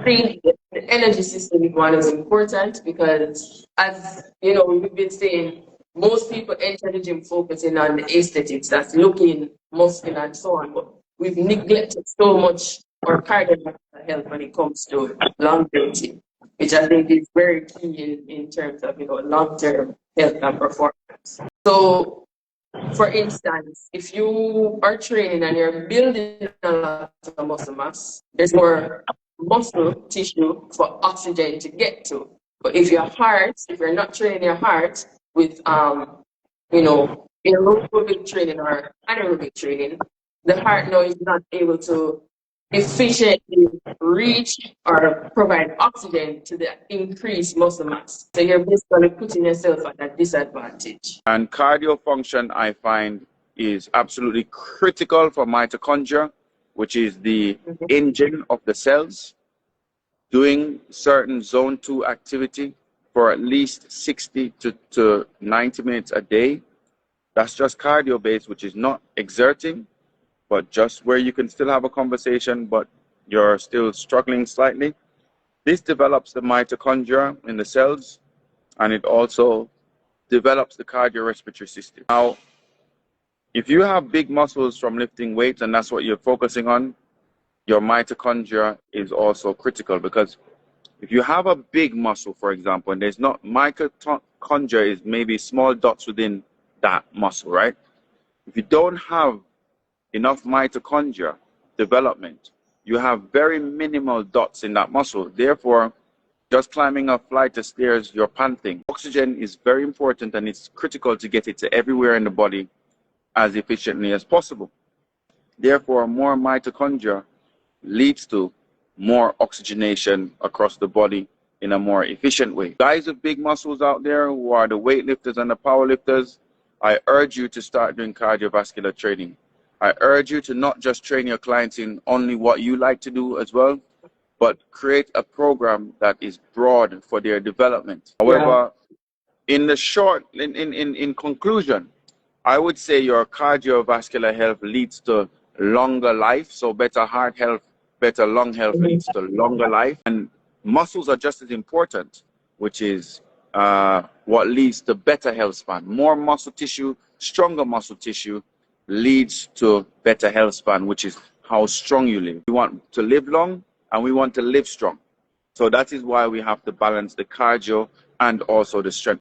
think the energy system one is important because, as you know, we've been saying, most people enter the gym focusing on the aesthetics, that's looking, muscular, and so on. But we've neglected so much our cardiovascular health when it comes to longevity, which I think is very key in terms of long-term health and performance. So, for instance, if you are training and you're building a lot of muscle mass, there's more muscle tissue for oxygen to get to. But if you're not training your heart with aerobic training or anaerobic training, the heart now is not able to efficiently reach or provide oxygen to the increased muscle mass. So you're basically putting yourself at a disadvantage. And cardio function, I find, is absolutely critical for mitochondria, which is the engine of the cells. Doing certain zone 2 activity for at least 60 to 90 minutes a day. That's just cardio based, which is not exerting, but just where you can still have a conversation, but you're still struggling slightly. This develops the mitochondria in the cells, and it also develops the cardiorespiratory system. Now, if you have big muscles from lifting weights and that's what you're focusing on, your mitochondria is also critical, because if you have a big muscle, for example, and there's not mitochondria is maybe small dots within that muscle, right? If you don't have enough mitochondria development, you have very minimal dots in that muscle. Therefore, just climbing a flight of stairs, you're panting. Oxygen is very important, and it's critical to get it to everywhere in the body as efficiently as possible. Therefore, more mitochondria leads to more oxygenation across the body in a more efficient way. Guys with big muscles out there who are the weightlifters and the powerlifters, I urge you to start doing cardiovascular training. I urge you to not just train your clients in only what you like to do as well, but create a program that is broad for their development. However, in conclusion, I would say your cardiovascular health leads to longer life. So better heart health, better lung health leads to longer life. And muscles are just as important, which is what leads to better health span. More muscle tissue, stronger muscle tissue leads to better health span, which is how strong you live. We want to live long and we want to live strong. So that is why we have to balance the cardio and also the strength.